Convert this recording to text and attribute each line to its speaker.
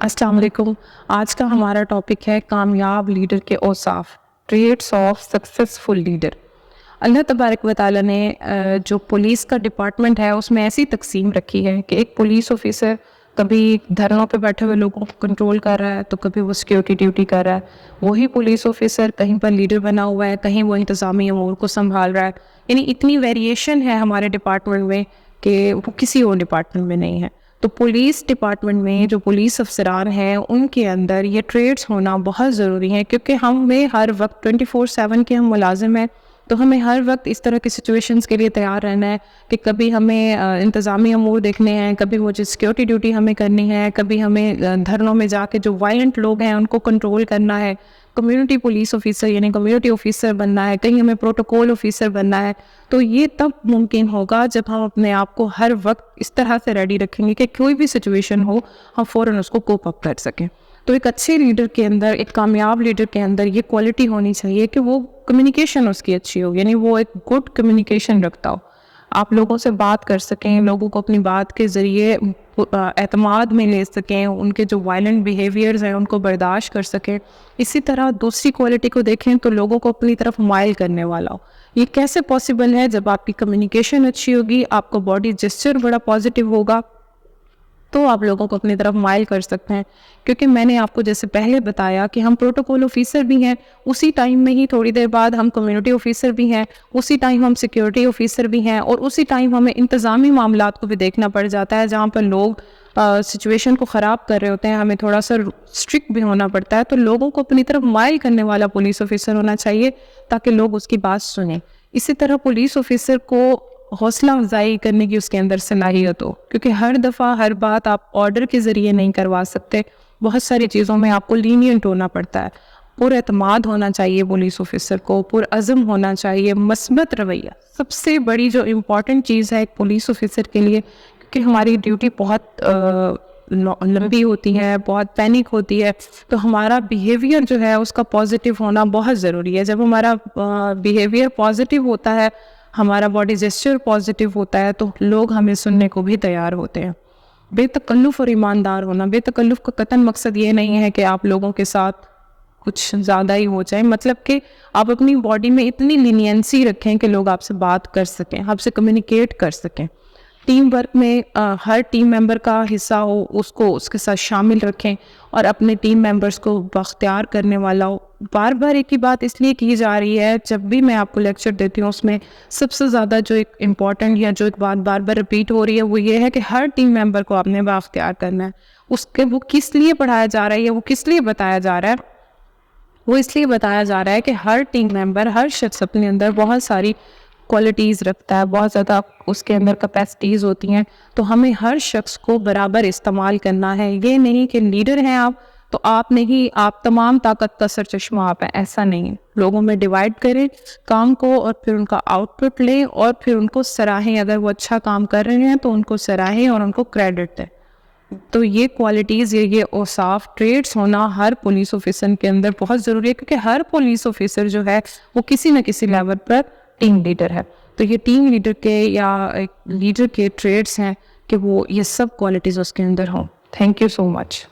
Speaker 1: السلام علیکم. آج کا ہمارا ٹاپک ہے کامیاب لیڈر کے اوصاف، ٹریٹس آف سکسیسفل لیڈر. اللہ تبارک و تعالیٰ نے جو پولیس کا ڈپارٹمنٹ ہے اس میں ایسی تقسیم رکھی ہے کہ ایک پولیس آفیسر کبھی دھرنوں پہ بیٹھے ہوئے لوگوں کو کنٹرول کر رہا ہے تو کبھی وہ سیکیورٹی ڈیوٹی کر رہا ہے. وہی پولیس آفیسر کہیں پر لیڈر بنا ہوا ہے، کہیں وہ انتظامی امور کو سنبھال رہا ہے. یعنی اتنی ویریشن ہے ہمارے ڈپارٹمنٹ میں کہ وہ کسی اور ڈپارٹمنٹ میں نہیں ہے. تو پولیس ڈپارٹمنٹ میں جو پولیس افسران ہیں ان کے اندر یہ ٹریٹس ہونا بہت ضروری ہے، کیونکہ ہمیں ہر وقت 24/7 کے ہم ملازم ہیں، تو ہمیں ہر وقت اس طرح کی سچویشنز کے لیے تیار رہنا ہے کہ کبھی ہمیں انتظامی امور دیکھنے ہیں، کبھی مجھے سیکیورٹی ڈیوٹی ہمیں کرنی ہے، کبھی ہمیں دھرنوں میں جا کے جو وائلنٹ لوگ ہیں ان کو کنٹرول کرنا ہے، کمیونٹی پولیس آفیسر یعنی کمیونٹی آفیسر بننا ہے، کہیں ہمیں پروٹوکول آفیسر بننا ہے. تو یہ تب ممکن ہوگا جب ہم اپنے آپ کو ہر وقت اس طرح سے ریڈی رکھیں گے کہ کوئی بھی سچویشن ہو ہم فوراً اس کو کوپ اپ کر سکیں. تو ایک اچھے لیڈر کے اندر، ایک کامیاب لیڈر کے اندر یہ کوالٹی ہونی چاہیے کہ وہ کمیونیکیشن اس کی اچھی ہو، یعنی وہ ایک گڈ کمیونیکیشن رکھتا ہو، آپ لوگوں سے بات کر سکیں، لوگوں کو اپنی بات کے ذریعے اعتماد میں لے سکیں، ان کے جو وائلنٹ بیہیویئرز ہیں ان کو برداشت کر سکیں. اسی طرح دوسری کوالٹی کو دیکھیں تو لوگوں کو اپنی طرف مائل کرنے والا ہو. یہ کیسے پاسبل ہے؟ جب آپ کی کمیونیکیشن اچھی ہوگی، آپ کو باڈی جسچر بڑا پازیٹیو ہوگا تو آپ لوگوں کو اپنی طرف مائل کر سکتے ہیں. کیونکہ میں نے آپ کو جیسے پہلے بتایا کہ ہم پروٹوکول آفیسر بھی ہیں، اسی ٹائم میں ہی تھوڑی دیر بعد ہم کمیونٹی آفیسر بھی ہیں، اسی ٹائم ہم سیکیورٹی آفیسر بھی ہیں، اور اسی ٹائم ہمیں انتظامی معاملات کو بھی دیکھنا پڑ جاتا ہے جہاں پر لوگ سچویشن کو خراب کر رہے ہوتے ہیں، ہمیں تھوڑا سا اسٹرکٹ بھی ہونا پڑتا ہے. تو لوگوں کو اپنی طرف مائل کرنے والا پولیس آفیسر ہونا چاہیے تاکہ لوگ اس کی بات سنیں. اسی طرح پولیس آفیسر کو حوصلہ افزائی کرنے کی اس کے اندر صلاحیت ہو، کیونکہ ہر دفعہ ہر بات آپ آرڈر کے ذریعے نہیں کروا سکتے، بہت ساری چیزوں میں آپ کو لینینٹ ہونا پڑتا ہے. پر اعتماد ہونا چاہیے پولیس آفیسر کو، پر عزم ہونا چاہیے، مثبت رویہ سب سے بڑی جو امپورٹنٹ چیز ہے ایک پولیس آفیسر کے لیے، کہ ہماری ڈیوٹی بہت لمبی ہوتی ہے، بہت پینک ہوتی ہے، تو ہمارا بیہیویئر جو ہے اس کا پازیٹیو ہونا بہت ضروری ہے. جب ہمارا بیہیویئر پازیٹیو ہوتا ہے، ہمارا باڈی جسچر پازیٹیو ہوتا ہے، تو لوگ ہمیں سننے کو بھی تیار ہوتے ہیں. بے تکلف اور ایماندار ہونا. بے تکلف کا قطعاً مقصد یہ نہیں ہے کہ آپ لوگوں کے ساتھ کچھ زیادہ ہی ہو جائے، مطلب کہ آپ اپنی باڈی میں اتنی لینینسی رکھیں کہ لوگ آپ سے بات کر سکیں، آپ سے کمیونیکیٹ کر سکیں. ٹیم ورک میں ہر ٹیم ممبر کا حصہ ہو، اس کو اس کے ساتھ شامل رکھیں اور اپنے ٹیم ممبرس کو بااختیار کرنے والا ہو. بار بار ایک ہی بات اس لیے کی جا رہی ہے، جب بھی میں آپ کو لیکچر دیتی ہوں اس میں سب سے زیادہ جو ایک امپورٹنٹ یا جو ایک بات بار بار رپیٹ ہو رہی ہے وہ یہ ہے کہ ہر ٹیم ممبر کو آپ نے بااختیار کرنا ہے. اس کے وہ کس لیے پڑھایا جا رہا ہے یا وہ کس لیے بتایا جا رہا ہے؟ وہ اس لیے بتایا جا رہا ہے کہ ہر ٹیم ممبر، ہر شخص اپنے اندر بہت ساری کوالٹیز رکھتا ہے، بہت زیادہ اس کے اندر کیپیسٹیز ہوتی ہیں، تو ہمیں ہر شخص کو برابر استعمال کرنا ہے. یہ نہیں کہ لیڈر ہیں آپ تو آپ نہیں، آپ تمام طاقت کا سرچشمہ آپ ہیں، ایسا نہیں. لوگوں میں ڈیوائڈ کریں کام کو اور پھر ان کا آؤٹ پٹ لیں اور پھر ان کو سراہیں. اگر وہ اچھا کام کر رہے ہیں تو ان کو سراہیں اور ان کو کریڈٹ دیں. تو یہ کوالٹیز، یہ اوصاف، ٹریٹس ہونا ہر پولیس آفیسر کے اندر بہت ضروری ہے، کیونکہ ہر پولیس آفیسر جو ہے وہ کسی نہ کسی لیول پر ٹیم لیڈر ہے. تو یہ ٹیم لیڈر کے یا ایک لیڈر کے ٹریٹس ہیں کہ وہ یہ سب کوالٹیز اس کے اندر ہوں. Thank you so much.